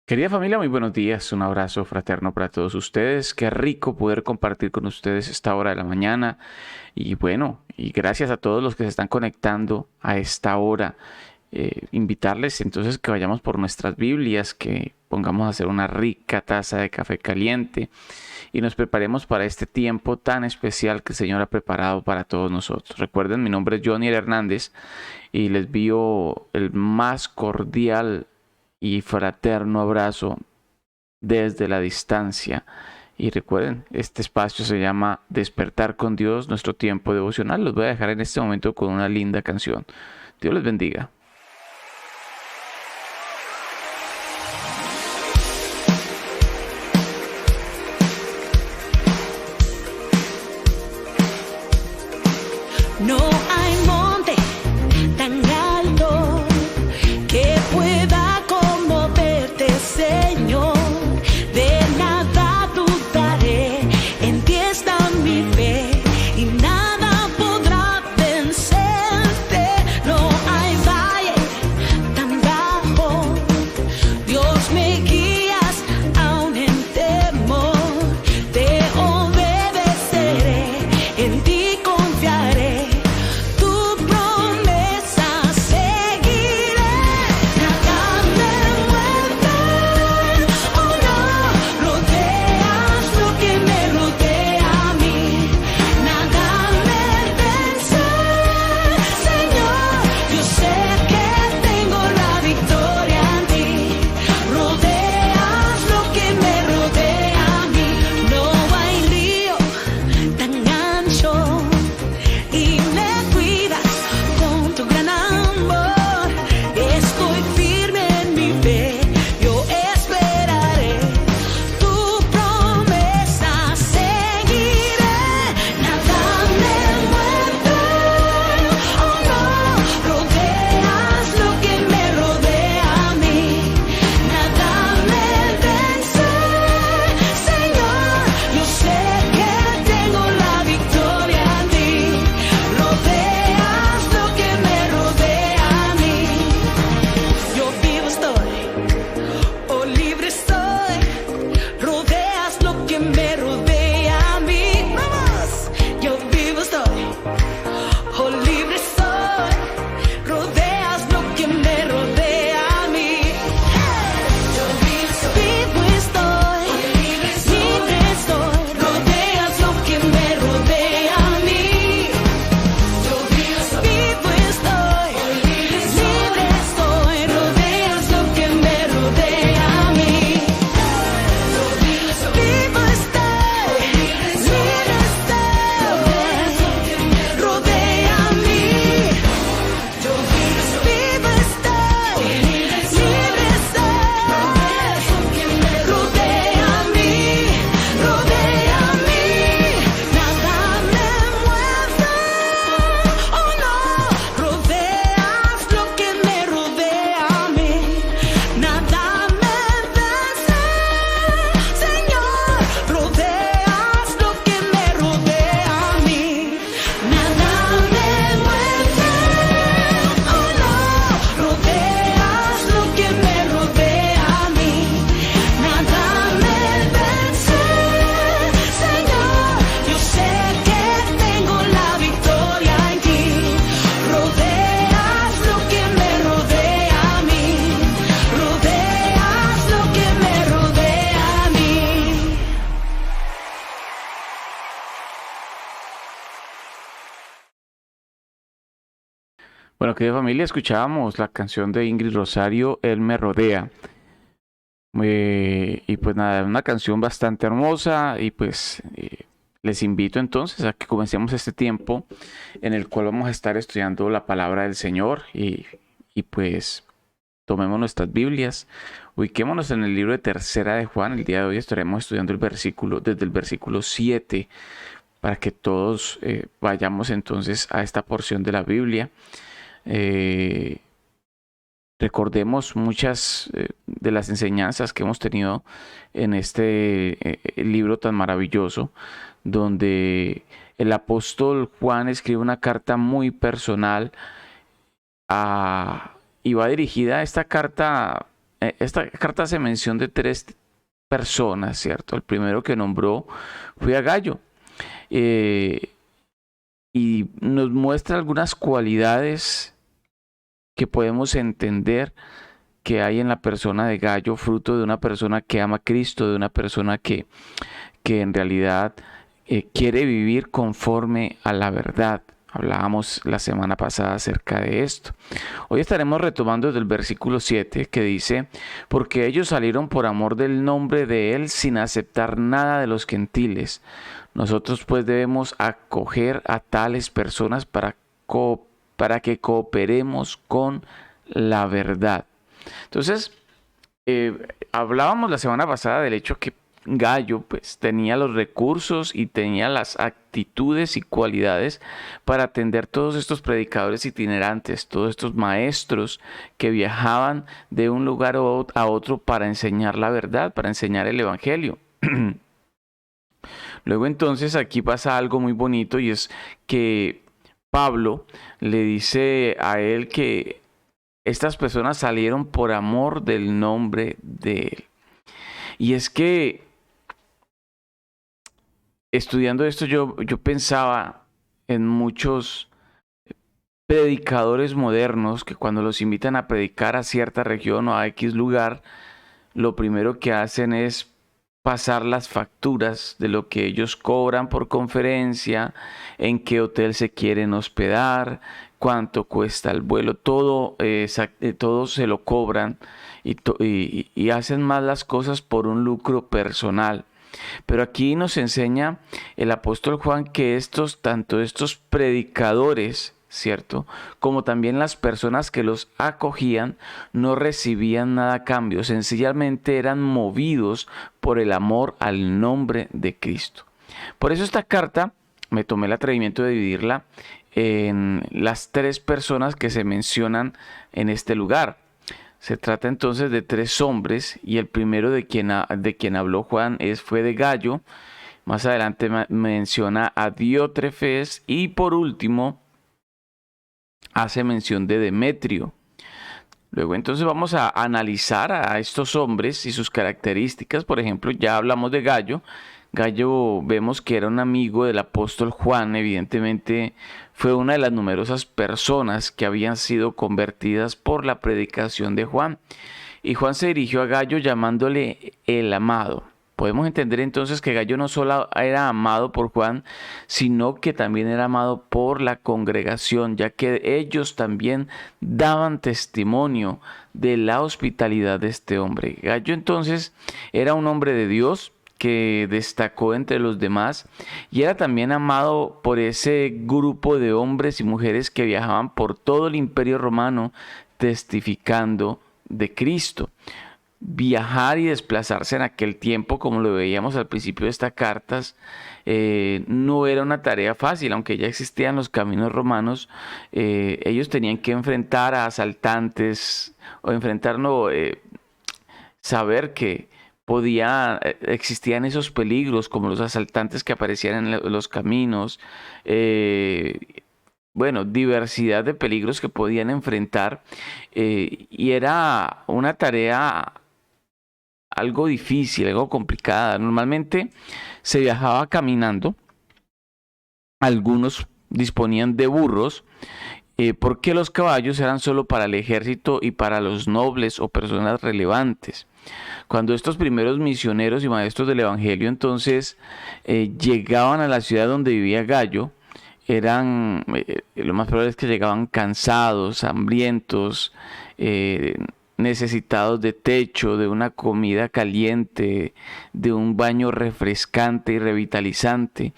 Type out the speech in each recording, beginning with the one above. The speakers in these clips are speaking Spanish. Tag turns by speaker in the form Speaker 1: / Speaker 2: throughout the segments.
Speaker 1: Querida familia, muy buenos días. Un abrazo fraterno para todos ustedes. Qué rico poder compartir con ustedes esta hora de la mañana. Y bueno, y gracias a todos los que se están conectando a esta hora. Invitarles entonces que vayamos por nuestras Biblias, que pongamos a hacer una rica taza de café caliente y nos preparemos para este tiempo tan especial que el Señor ha preparado para todos nosotros. Recuerden, mi nombre es Johnny Hernández y les envío el más cordial y fraterno abrazo desde la distancia. Y recuerden, este espacio se llama Despertar con Dios, nuestro tiempo devocional. Los voy a dejar en este momento con una linda canción. Dios les bendiga.
Speaker 2: No hay monte tan alto que pueda conmoverte, Señor. De nada dudaré, en ti está mi fe y nada podrá vencerte. No hay valle tan bajo, Dios me guías aún en temor. Te obedeceré, en ti confiaré.
Speaker 1: Bueno, querida familia, escuchábamos la canción de Ingrid Rosario, Él me rodea. Y pues nada, una canción bastante hermosa y pues les invito entonces a que comencemos este tiempo en el cual vamos a estar estudiando la palabra del Señor y pues tomemos nuestras Biblias, ubiquémonos en el libro de Tercera de Juan. El día de hoy estaremos estudiando el versículo, desde el versículo 7, para que todos vayamos entonces a esta porción de la Biblia. Eh, Recordemos muchas de las enseñanzas que hemos tenido en este libro tan maravilloso, donde el apóstol Juan escribe una carta muy personal y va dirigida esta carta esta carta hace mención de tres personas, ¿cierto? El primero que nombró fue a Gallo. Y nos muestra algunas cualidades que podemos entender que hay en la persona de Gallo, fruto de una persona que ama a Cristo, de una persona que en realidad quiere vivir conforme a la verdad. Hablábamos la semana pasada acerca de esto. Hoy estaremos retomando desde el versículo 7 que dice: porque ellos salieron por amor del nombre de Él sin aceptar nada de los gentiles. Nosotros pues debemos acoger a tales personas para que cooperemos con la verdad. Entonces, hablábamos la semana pasada del hecho que Gallo pues tenía los recursos y tenía las actitudes y cualidades para atender todos estos predicadores itinerantes, todos estos maestros que viajaban de un lugar a otro para enseñar la verdad, para enseñar el evangelio. Luego entonces aquí pasa algo muy bonito, y es que Pablo le dice a él que estas personas salieron por amor del nombre de él. Y es que estudiando esto yo pensaba en muchos predicadores modernos que cuando los invitan a predicar a cierta región o a X lugar, lo primero que hacen es pasar las facturas de lo que ellos cobran por conferencia, en qué hotel se quieren hospedar, cuánto cuesta el vuelo, todo se lo cobran y hacen más las cosas por un lucro personal. Pero aquí nos enseña el apóstol Juan que tanto estos predicadores, ¿cierto?, como también las personas que los acogían, no recibían nada a cambio, sencillamente eran movidos por el amor al nombre de Cristo. Por eso esta carta me tomé el atrevimiento de dividirla en las tres personas que se mencionan en este lugar. Se trata entonces de tres hombres, y el primero de quien habló Juan fue de Gallo. Más adelante menciona a Diótrefes, y por último hace mención de Demetrio. Luego entonces vamos a analizar a estos hombres y sus características. Por ejemplo, ya hablamos de Gallo. Gallo vemos que era un amigo del apóstol Juan. Evidentemente fue una de las numerosas personas que habían sido convertidas por la predicación de Juan. Y Juan se dirigió a Gallo llamándole el amado. Podemos entender entonces que Gallo no solo era amado por Juan, sino que también era amado por la congregación, ya que ellos también daban testimonio de la hospitalidad de este hombre. Gallo entonces era un hombre de Dios que destacó entre los demás, y era también amado por ese grupo de hombres y mujeres que viajaban por todo el Imperio Romano testificando de Cristo. Viajar y desplazarse en aquel tiempo, como lo veíamos al principio de estas cartas, no era una tarea fácil. Aunque ya existían los caminos romanos, ellos tenían que enfrentar a asaltantes, saber que existían esos peligros como los asaltantes que aparecían en los caminos, diversidad de peligros que podían enfrentar, y era una tarea algo difícil, algo complicada. Normalmente se viajaba caminando, algunos disponían de burros, porque los caballos eran solo para el ejército y para los nobles o personas relevantes. Cuando estos primeros misioneros y maestros del evangelio entonces llegaban a la ciudad donde vivía Gallo, lo más probable es que llegaban cansados, hambrientos, necesitados de techo, de una comida caliente, de un baño refrescante y revitalizante.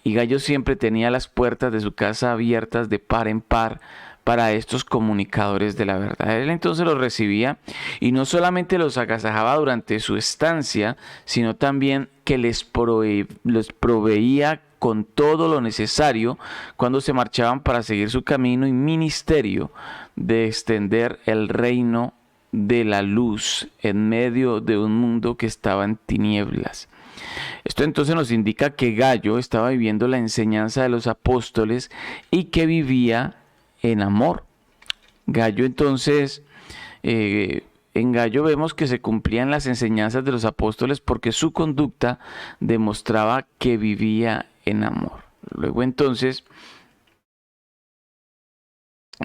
Speaker 1: Y Gallo siempre tenía las puertas de su casa abiertas de par en par para estos comunicadores de la verdad. Él entonces los recibía, y no solamente los agasajaba durante su estancia, sino también que les proveía con todo lo necesario cuando se marchaban para seguir su camino y ministerio de extender el reino de la luz en medio de un mundo que estaba en tinieblas. Esto entonces nos indica que Gallo estaba viviendo la enseñanza de los apóstoles y que vivía en amor. Gallo entonces en Gayo vemos que se cumplían las enseñanzas de los apóstoles porque su conducta demostraba que vivía en amor. Luego entonces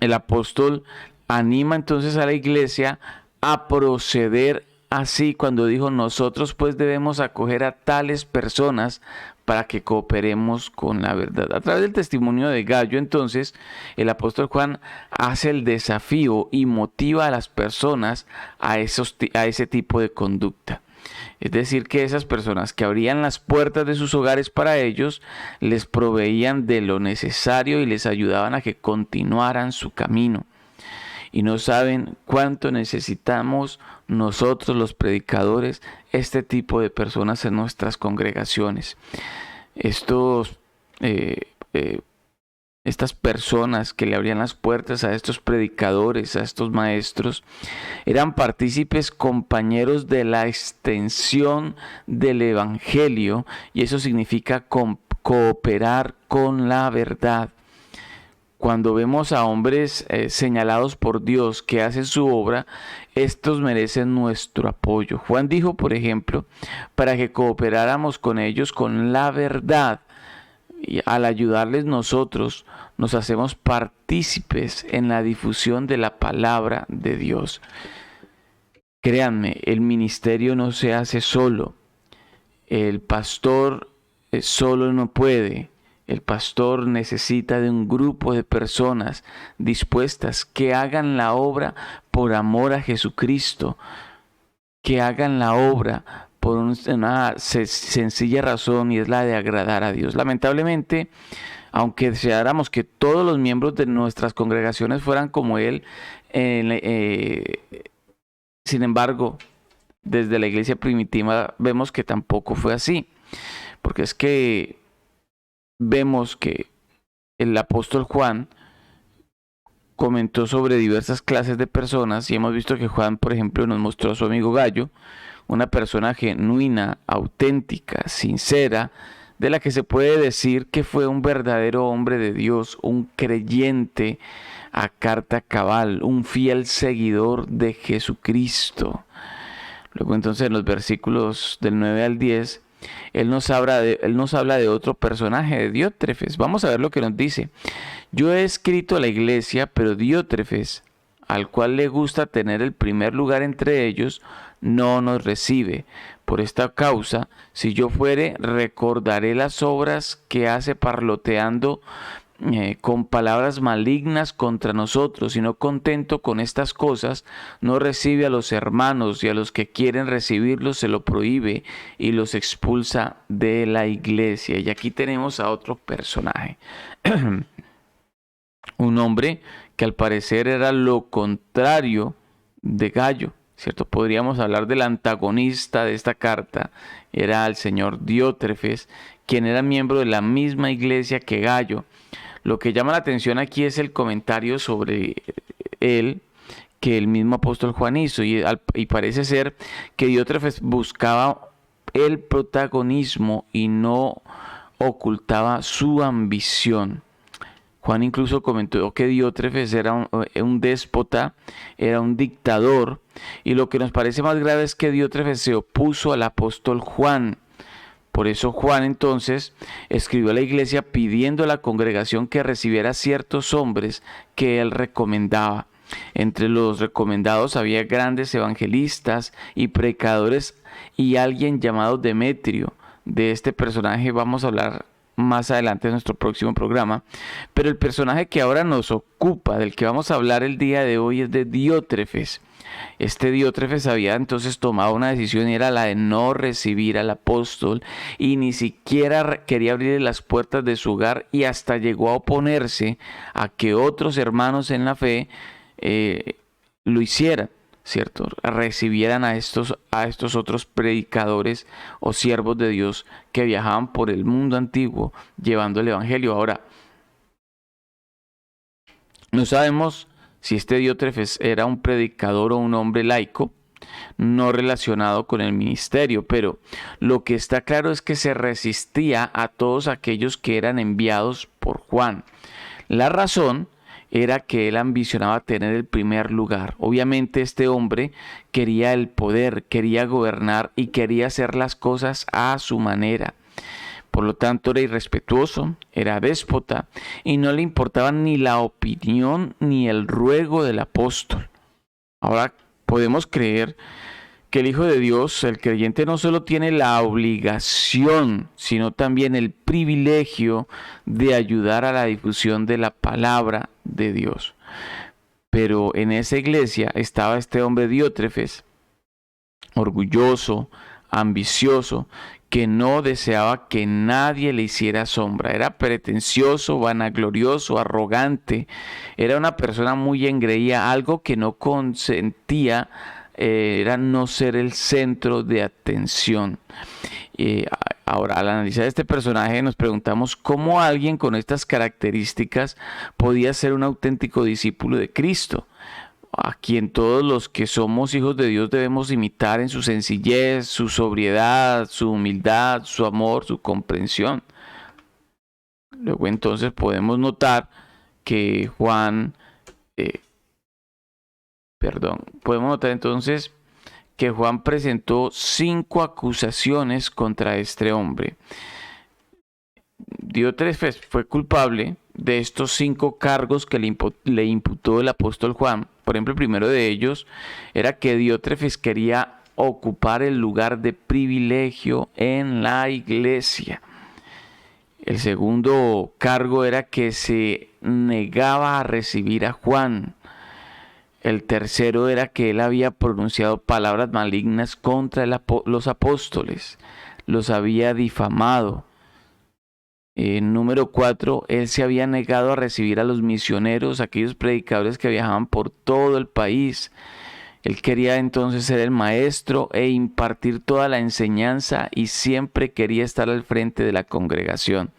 Speaker 1: el apóstol anima entonces a la iglesia a proceder así cuando dijo: nosotros pues debemos acoger a tales personas para que cooperemos con la verdad. A través del testimonio de Gayo, entonces, el apóstol Juan hace el desafío y motiva a las personas a ese tipo de conducta. Es decir, que esas personas que abrían las puertas de sus hogares para ellos, les proveían de lo necesario y les ayudaban a que continuaran su camino. Y no saben cuánto necesitamos nosotros los predicadores este tipo de personas en nuestras congregaciones. Estas personas que le abrían las puertas a estos predicadores, a estos maestros, eran partícipes, compañeros de la extensión del evangelio, y eso significa cooperar con la verdad. Cuando vemos a hombres señalados por Dios que hacen su obra, estos merecen nuestro apoyo. Juan dijo, por ejemplo, para que cooperáramos con ellos con la verdad. Y al ayudarles nosotros, nos hacemos partícipes en la difusión de la palabra de Dios. Créanme, el ministerio no se hace solo. El pastor solo no puede. El pastor necesita de un grupo de personas dispuestas que hagan la obra por amor a Jesucristo, que hagan la obra por una sencilla razón, y es la de agradar a Dios. Lamentablemente, aunque deseáramos que todos los miembros de nuestras congregaciones fueran como él, sin embargo, desde la iglesia primitiva vemos que tampoco fue así, porque es que vemos que el apóstol Juan comentó sobre diversas clases de personas, y hemos visto que Juan, por ejemplo, nos mostró a su amigo Gayo, una persona genuina, auténtica, sincera, de la que se puede decir que fue un verdadero hombre de Dios, un creyente a carta cabal, un fiel seguidor de Jesucristo. Luego entonces en los versículos del 9 al 10, Él nos habla de otro personaje, de Diótrefes. Vamos a ver lo que nos dice. Yo he escrito a la iglesia, pero Diótrefes, al cual le gusta tener el primer lugar entre ellos, no nos recibe. Por esta causa, si yo fuere, recordaré las obras que hace parloteando con palabras malignas contra nosotros, y no contento con estas cosas, no recibe a los hermanos, y a los que quieren recibirlos se lo prohíbe y los expulsa de la iglesia. Y aquí tenemos a otro personaje, un hombre que al parecer era lo contrario de Gayo, ¿cierto? Podríamos hablar del antagonista de esta carta, era el señor Diótrefes, quien era miembro de la misma iglesia que Gayo. Lo que llama la atención aquí es el comentario sobre él que el mismo apóstol Juan hizo, y parece ser que Diótrefes buscaba el protagonismo y no ocultaba su ambición. Juan incluso comentó que Diótrefes era un déspota, era un dictador, y lo que nos parece más grave es que Diótrefes se opuso al apóstol Juan. Por eso Juan entonces escribió a la iglesia pidiendo a la congregación que recibiera ciertos hombres que él recomendaba. Entre los recomendados había grandes evangelistas y predicadores y alguien llamado Demetrio. De este personaje vamos a hablar más adelante en nuestro próximo programa. Pero el personaje que ahora nos ocupa, del que vamos a hablar el día de hoy, es de Diótrefes. Este Diótrefes había entonces tomado una decisión, y era la de no recibir al apóstol, y ni siquiera quería abrirle las puertas de su hogar, y hasta llegó a oponerse a que otros hermanos en la fe lo hicieran, ¿cierto? Recibieran a estos otros predicadores o siervos de Dios que viajaban por el mundo antiguo llevando el evangelio. Ahora, no sabemos si este Diótrefes era un predicador o un hombre laico, no relacionado con el ministerio, pero lo que está claro es que se resistía a todos aquellos que eran enviados por Juan. La razón era que él ambicionaba tener el primer lugar. Obviamente este hombre quería el poder, quería gobernar y quería hacer las cosas a su manera. Por lo tanto, era irrespetuoso, era déspota y no le importaba ni la opinión ni el ruego del apóstol. Ahora podemos creer que el Hijo de Dios, el creyente, no solo tiene la obligación, sino también el privilegio de ayudar a la difusión de la palabra de Dios. Pero en esa iglesia estaba este hombre Diótrefes, orgulloso, ambicioso, que no deseaba que nadie le hiciera sombra. Era pretencioso, vanaglorioso, arrogante. Era una persona muy engreída, algo que no consentía era no ser el centro de atención. Ahora, al analizar este personaje nos preguntamos cómo alguien con estas características podía ser un auténtico discípulo de Cristo, a quien todos los que somos hijos de Dios debemos imitar en su sencillez, su sobriedad, su humildad, su amor, su comprensión. Luego entonces podemos notar que podemos notar entonces que Juan presentó 5 acusaciones contra este hombre. Diótrefes fue culpable de estos 5 cargos que le imputó el apóstol Juan. Por ejemplo, el primero de ellos era que Diótrefes quería ocupar el lugar de privilegio en la iglesia. El segundo cargo era que se negaba a recibir a Juan. El tercero era que él había pronunciado palabras malignas contra los apóstoles, los había difamado. Número 4, él se había negado a recibir a los misioneros, aquellos predicadores que viajaban por todo el país. Él quería entonces ser el maestro e impartir toda la enseñanza y siempre quería estar al frente de la congregación.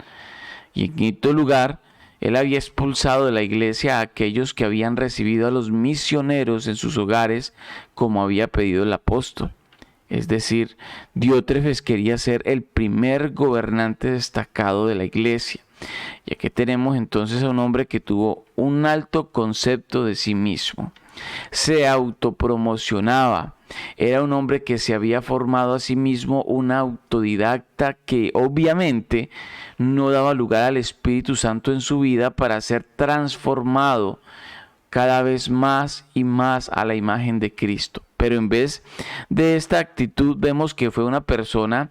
Speaker 1: Y en quinto lugar, él había expulsado de la iglesia a aquellos que habían recibido a los misioneros en sus hogares como había pedido el apóstol. Es decir, Diótrefes quería ser el primer gobernante destacado de la iglesia. Y aquí tenemos entonces a un hombre que tuvo un alto concepto de sí mismo. Se autopromocionaba. Era un hombre que se había formado a sí mismo, un autodidacta que obviamente no daba lugar al Espíritu Santo en su vida para ser transformado cada vez más y más a la imagen de Cristo. Pero en vez de esta actitud vemos que fue una persona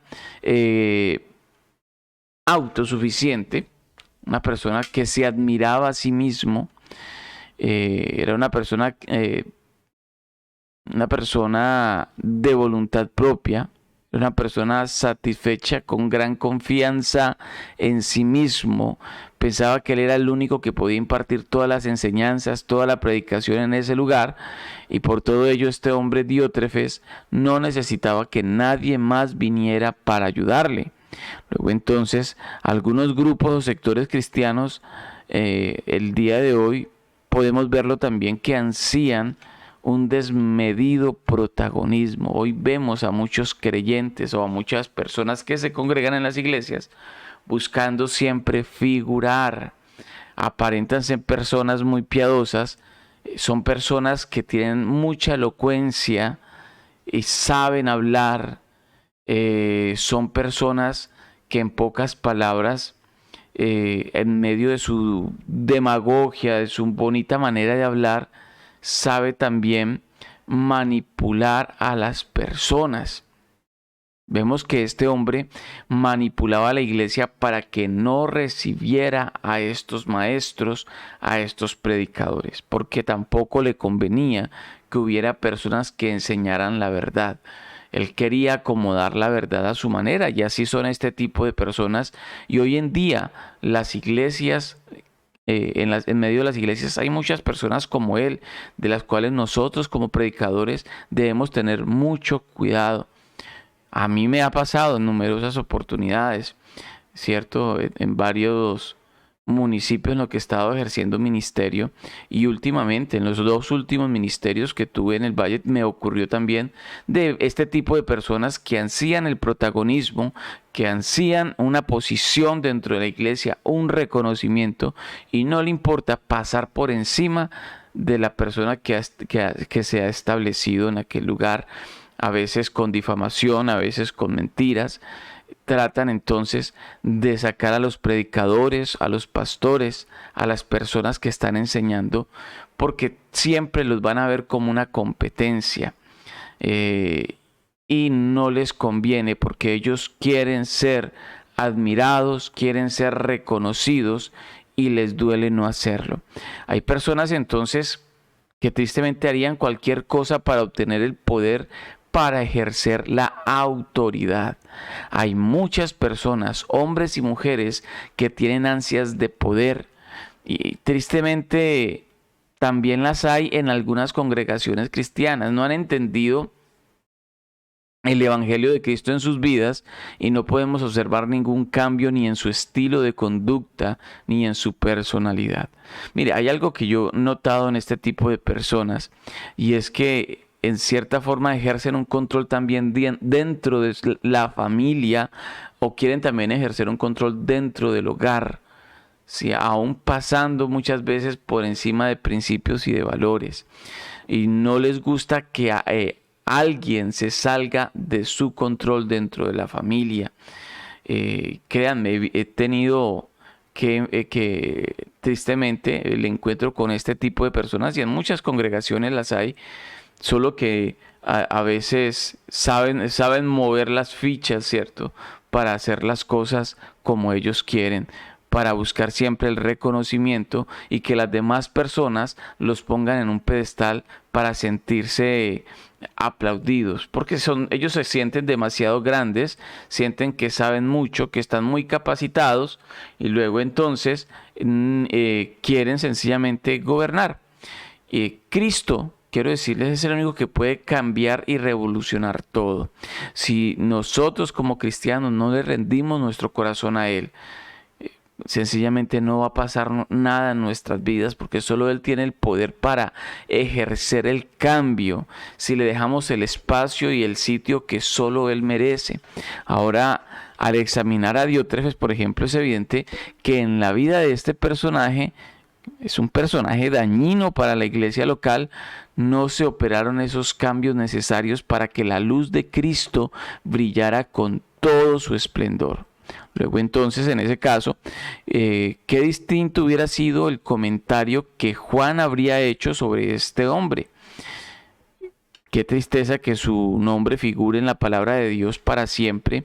Speaker 1: autosuficiente, una persona que se admiraba a sí mismo, era una persona de voluntad propia, una persona satisfecha, con gran confianza en sí mismo. Pensaba que él era el único que podía impartir todas las enseñanzas, toda la predicación en ese lugar, y por todo ello este hombre Diótrefes no necesitaba que nadie más viniera para ayudarle. Luego entonces algunos grupos o sectores cristianos el día de hoy podemos verlo también que ansían un desmedido protagonismo. Hoy vemos a muchos creyentes o a muchas personas que se congregan en las iglesias buscando siempre figurar. Aparentan ser personas muy piadosas, son personas que tienen mucha elocuencia y saben hablar, son personas que en pocas palabras, en medio de su demagogia, de su bonita manera de hablar, sabe también manipular a las personas. Vemos que este hombre manipulaba a la iglesia para que no recibiera a estos maestros, a estos predicadores, porque tampoco le convenía que hubiera personas que enseñaran la verdad. Él quería acomodar la verdad a su manera, y así son este tipo de personas. Y hoy en día las iglesias, en medio de las iglesias hay muchas personas como él, de las cuales nosotros como predicadores debemos tener mucho cuidado. A mí me ha pasado en numerosas oportunidades, ¿cierto? En varios municipios en los que he estado ejerciendo ministerio, y últimamente en los 2 últimos ministerios que tuve en el Valle me ocurrió también de este tipo de personas que ansían el protagonismo, que ansían una posición dentro de la iglesia, un reconocimiento, y no le importa pasar por encima de la persona que se ha establecido en aquel lugar, a veces con difamación, a veces con mentiras. Tratan entonces de sacar a los predicadores, a los pastores, a las personas que están enseñando, porque siempre los van a ver como una competencia. Y no les conviene, porque ellos quieren ser admirados, quieren ser reconocidos, y les duele no hacerlo. Hay personas entonces que tristemente harían cualquier cosa para obtener el poder, para ejercer la autoridad. Hay muchas personas, hombres y mujeres, que tienen ansias de poder, y tristemente también las hay en algunas congregaciones cristianas. No han entendido el Evangelio de Cristo en sus vidas, y no podemos observar ningún cambio ni en su estilo de conducta ni en su personalidad. Mire, hay algo que yo he notado en este tipo de personas, y es que en cierta forma ejercen un control también dentro de la familia, o quieren también ejercer un control dentro del hogar, ¿sí? Aún pasando muchas veces por encima de principios y de valores. Y no les gusta que alguien se salga de su control dentro de la familia. Créanme, he tenido que tristemente el encuentro con este tipo de personas, y en muchas congregaciones las hay, solo que a veces saben mover las fichas, ¿cierto? Para hacer las cosas como ellos quieren, para buscar siempre el reconocimiento, y que las demás personas los pongan en un pedestal para sentirse aplaudidos, porque ellos se sienten demasiado grandes, sienten que saben mucho, que están muy capacitados, y luego entonces quieren sencillamente gobernar. Cristo, quiero decirles, es el único que puede cambiar y revolucionar todo. Si nosotros como cristianos no le rendimos nuestro corazón a Él, sencillamente no va a pasar nada en nuestras vidas, porque solo Él tiene el poder para ejercer el cambio, si le dejamos el espacio y el sitio que solo Él merece. Ahora, al examinar a Diótrefes, por ejemplo, es evidente que en la vida de este personaje, es un personaje dañino para la iglesia local, no se operaron esos cambios necesarios para que la luz de Cristo brillara con todo su esplendor. Luego entonces, en ese caso, qué distinto hubiera sido el comentario que Juan habría hecho sobre este hombre. Qué tristeza que su nombre figure en la palabra de Dios para siempre,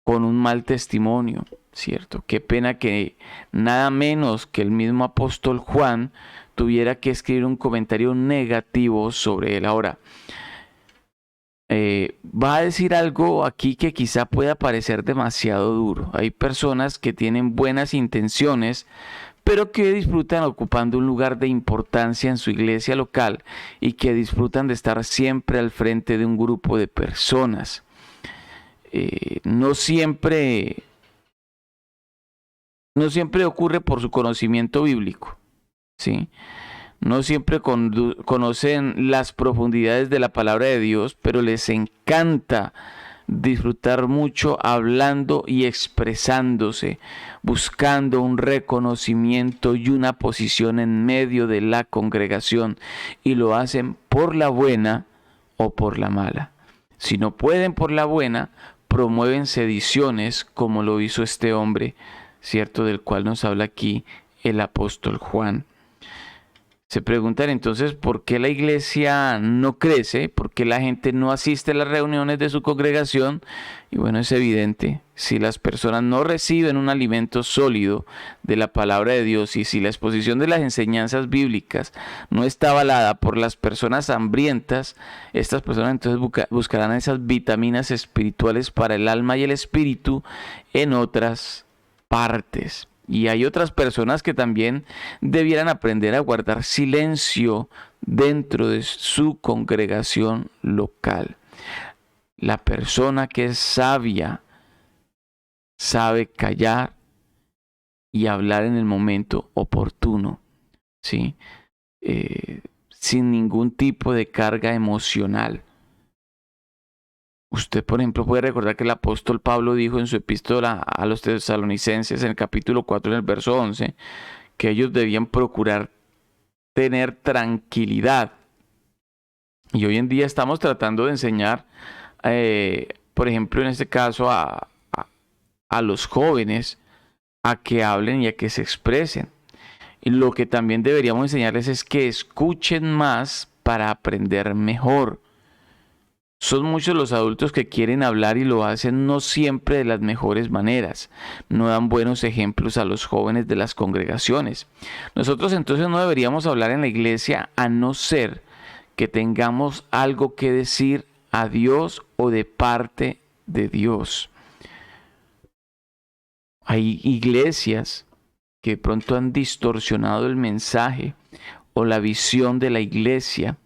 Speaker 1: con un mal testimonio, ¿cierto? Qué pena que nada menos que el mismo apóstol Juan tuviera que escribir un comentario negativo sobre él. Ahora, va a decir algo aquí que quizá pueda parecer demasiado duro. Hay personas que tienen buenas intenciones, pero que disfrutan ocupando un lugar de importancia en su iglesia local, y que disfrutan de estar siempre al frente de un grupo de personas. No siempre ocurre por su conocimiento bíblico, ¿sí? No siempre conocen las profundidades de la palabra de Dios, pero les encanta disfrutar mucho hablando y expresándose, buscando un reconocimiento y una posición en medio de la congregación, y lo hacen por la buena o por la mala. Si no pueden por la buena, promueven sediciones, como lo hizo este hombre, ¿cierto?, del cual nos habla aquí el apóstol Juan. Se preguntan entonces por qué la iglesia no crece, por qué la gente no asiste a las reuniones de su congregación. Y bueno, es evidente, si las personas no reciben un alimento sólido de la palabra de Dios, y si la exposición de las enseñanzas bíblicas no está avalada por las personas hambrientas, estas personas entonces buscarán esas vitaminas espirituales para el alma y el espíritu en otras partes. Y hay otras personas que también debieran aprender a guardar silencio dentro de su congregación local. La persona que es sabia sabe callar y hablar en el momento oportuno, ¿sí? Sin ningún tipo de carga emocional. Usted, por ejemplo, puede recordar que el apóstol Pablo dijo en su epístola a los tesalonicenses en el capítulo 4, en el verso 11, que ellos debían procurar tener tranquilidad. Y hoy en día estamos tratando de enseñar, por ejemplo, en este caso a los jóvenes a que hablen y a que se expresen. Y lo que también deberíamos enseñarles es que escuchen más para aprender mejor. Son muchos los adultos que quieren hablar y lo hacen no siempre de las mejores maneras. No dan buenos ejemplos a los jóvenes de las congregaciones. Nosotros entonces no deberíamos hablar en la iglesia a no ser que tengamos algo que decir a Dios o de parte de Dios. Hay iglesias que de pronto han distorsionado el mensaje o la visión de la iglesia,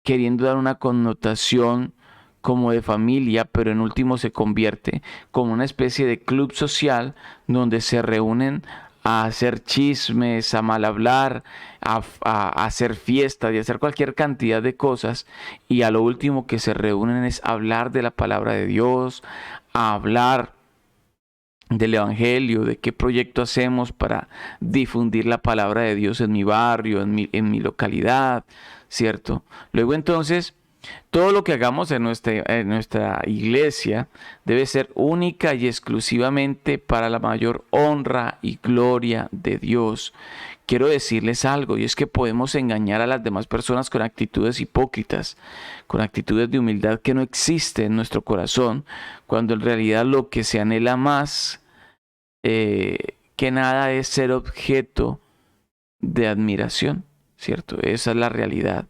Speaker 1: queriendo dar una connotación como de familia, pero en último se convierte como una especie de club social donde se reúnen a hacer chismes, a mal hablar, a hacer fiestas y a hacer cualquier cantidad de cosas, y a lo último que se reúnen es hablar de la palabra de Dios, a hablar del evangelio, de qué proyecto hacemos para difundir la palabra de Dios en mi barrio, en mi localidad, ¿cierto? Luego entonces, todo lo que hagamos en nuestra iglesia debe ser única y exclusivamente para la mayor honra y gloria de Dios. Quiero decirles algo, y es que podemos engañar a las demás personas con actitudes hipócritas, con actitudes de humildad que no existen en nuestro corazón, cuando en realidad lo que se anhela más que nada es ser objeto de admiración, ¿cierto? Esa es la realidad.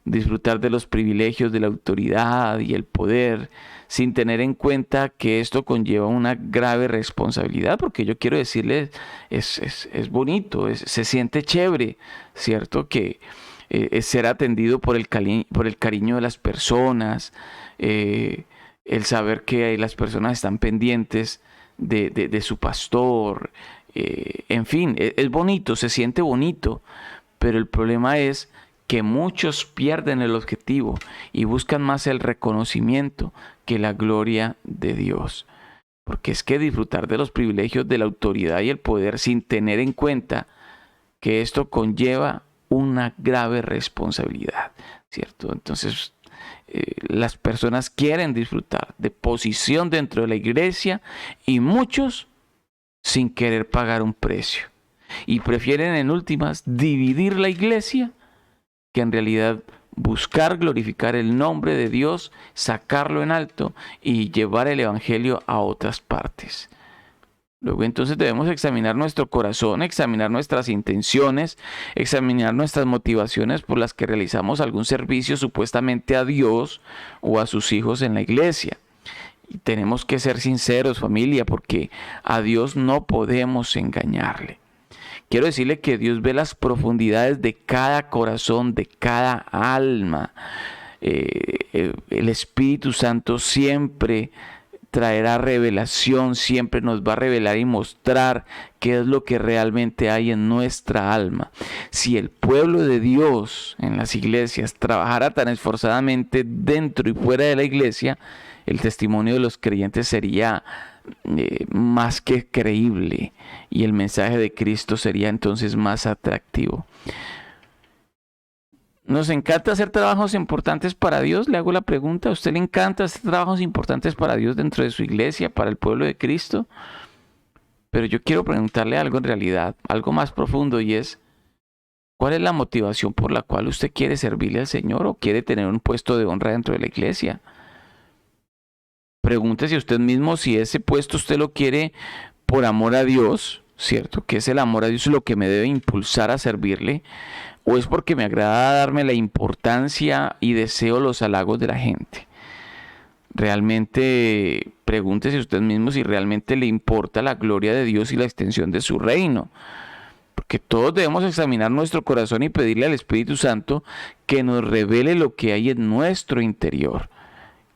Speaker 1: Disfrutar de los privilegios de la autoridad y el poder, sin tener en cuenta que esto conlleva una grave responsabilidad, porque yo quiero decirles, es bonito, se siente chévere, ¿cierto? Que es ser atendido por el cariño de las personas, el saber que las personas están pendientes de su pastor, en fin, es bonito, se siente bonito, pero el problema es que muchos pierden el objetivo y buscan más el reconocimiento que la gloria de Dios. Porque es que disfrutar de los privilegios de la autoridad y el poder sin tener en cuenta que esto conlleva una grave responsabilidad, ¿cierto? Entonces, las personas quieren disfrutar de posición dentro de la iglesia y muchos sin querer pagar un precio. Y prefieren en últimas dividir la iglesia que en realidad buscar glorificar el nombre de Dios, sacarlo en alto y llevar el evangelio a otras partes. Luego entonces debemos examinar nuestro corazón, examinar nuestras intenciones, examinar nuestras motivaciones por las que realizamos algún servicio supuestamente a Dios o a sus hijos en la iglesia. Y tenemos que ser sinceros, familia, porque a Dios no podemos engañarle. Quiero decirle que Dios ve las profundidades de cada corazón, de cada alma. El Espíritu Santo siempre traerá revelación, siempre nos va a revelar y mostrar qué es lo que realmente hay en nuestra alma. Si el pueblo de Dios en las iglesias trabajara tan esforzadamente dentro y fuera de la iglesia, el testimonio de los creyentes sería más que creíble y el mensaje de Cristo sería entonces más atractivo. Nos encanta hacer trabajos importantes para Dios. Le hago la pregunta, ¿a usted le encanta hacer trabajos importantes para Dios dentro de su iglesia, para el pueblo de Cristo? Pero yo quiero preguntarle algo en realidad, algo más profundo, y es, ¿cuál es la motivación por la cual usted quiere servirle al Señor o quiere tener un puesto de honra dentro de la iglesia? Pregúntese usted mismo si ese puesto usted lo quiere por amor a Dios, ¿cierto? Que es el amor a Dios lo que me debe impulsar a servirle, o es porque me agrada darme la importancia y deseo los halagos de la gente. Realmente pregúntese usted mismo si realmente le importa la gloria de Dios y la extensión de su reino. Porque todos debemos examinar nuestro corazón y pedirle al Espíritu Santo que nos revele lo que hay en nuestro interior.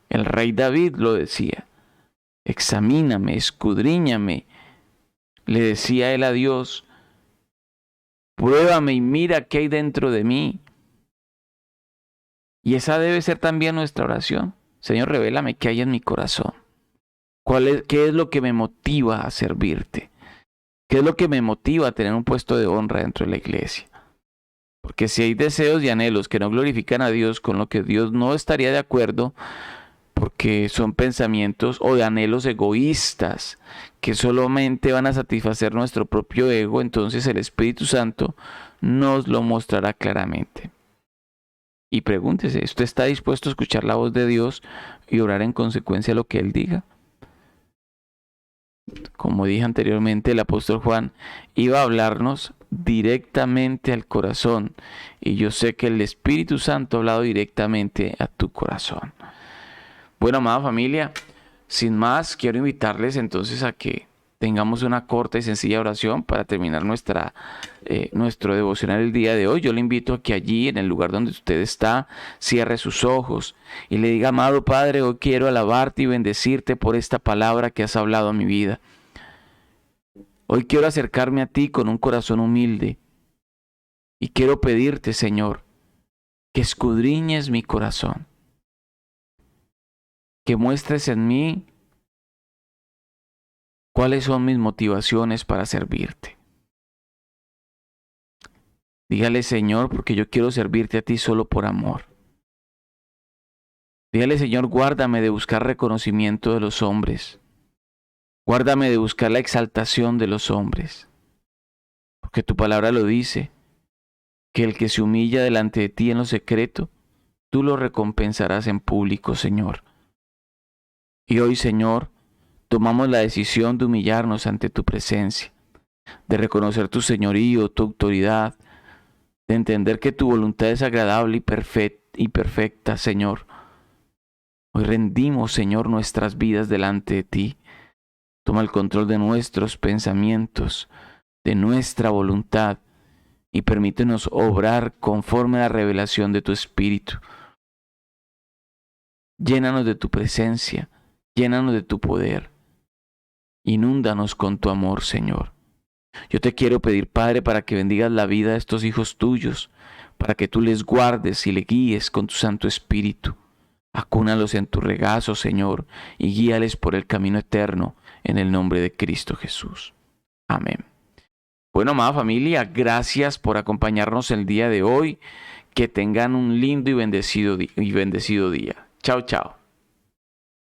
Speaker 1: El rey David lo decía: examíname, escudriñame, Le decía él a Dios, pruébame y mira qué hay dentro de mí. Y esa debe ser también nuestra oración. Señor, revélame qué hay en mi corazón. ¿Qué es lo que me motiva a servirte? ¿Qué es lo que me motiva a tener un puesto de honra dentro de la iglesia? Porque si hay deseos y anhelos que no glorifican a Dios, con lo que Dios no estaría de acuerdo, porque son pensamientos o anhelos egoístas que solamente van a satisfacer nuestro propio ego, entonces el Espíritu Santo nos lo mostrará claramente. Y pregúntese, ¿usted está dispuesto a escuchar la voz de Dios y orar en consecuencia a lo que Él diga? Como dije anteriormente, el apóstol Juan iba a hablarnos directamente al corazón. Y yo sé que el Espíritu Santo ha hablado directamente a tu corazón. Bueno, amada familia, sin más, quiero invitarles entonces a que tengamos una corta y sencilla oración para terminar nuestro devocional el día de hoy. Yo le invito a que allí, en el lugar donde usted está, cierre sus ojos y le diga, amado Padre, hoy quiero alabarte y bendecirte por esta palabra que has hablado a mi vida. Hoy quiero acercarme a ti con un corazón humilde y quiero pedirte, Señor, que escudriñes mi corazón, que muestres en mí cuáles son mis motivaciones para servirte. Dígale, Señor, porque yo quiero servirte a ti solo por amor. Dígale, Señor, guárdame de buscar reconocimiento de los hombres. Guárdame de buscar la exaltación de los hombres. Porque tu palabra lo dice, que el que se humilla delante de ti en lo secreto, tú lo recompensarás en público, Señor. Y hoy, Señor, tomamos la decisión de humillarnos ante tu presencia, de reconocer tu señorío, tu autoridad, de entender que tu voluntad es agradable y perfecta, Señor. Hoy rendimos, Señor, nuestras vidas delante de ti. Toma el control de nuestros pensamientos, de nuestra voluntad, y permítenos obrar conforme a la revelación de tu Espíritu. Llénanos de tu presencia, llénanos de tu poder. Inúndanos con tu amor, Señor. Yo te quiero pedir, Padre, para que bendigas la vida de estos hijos tuyos, para que tú les guardes y les guíes con tu Santo Espíritu. Acúnalos en tu regazo, Señor, y guíales por el camino eterno, en el nombre de Cristo Jesús. Amén. Bueno, amada familia, gracias por acompañarnos el día de hoy. Que tengan un lindo y bendecido día. Chao, chao.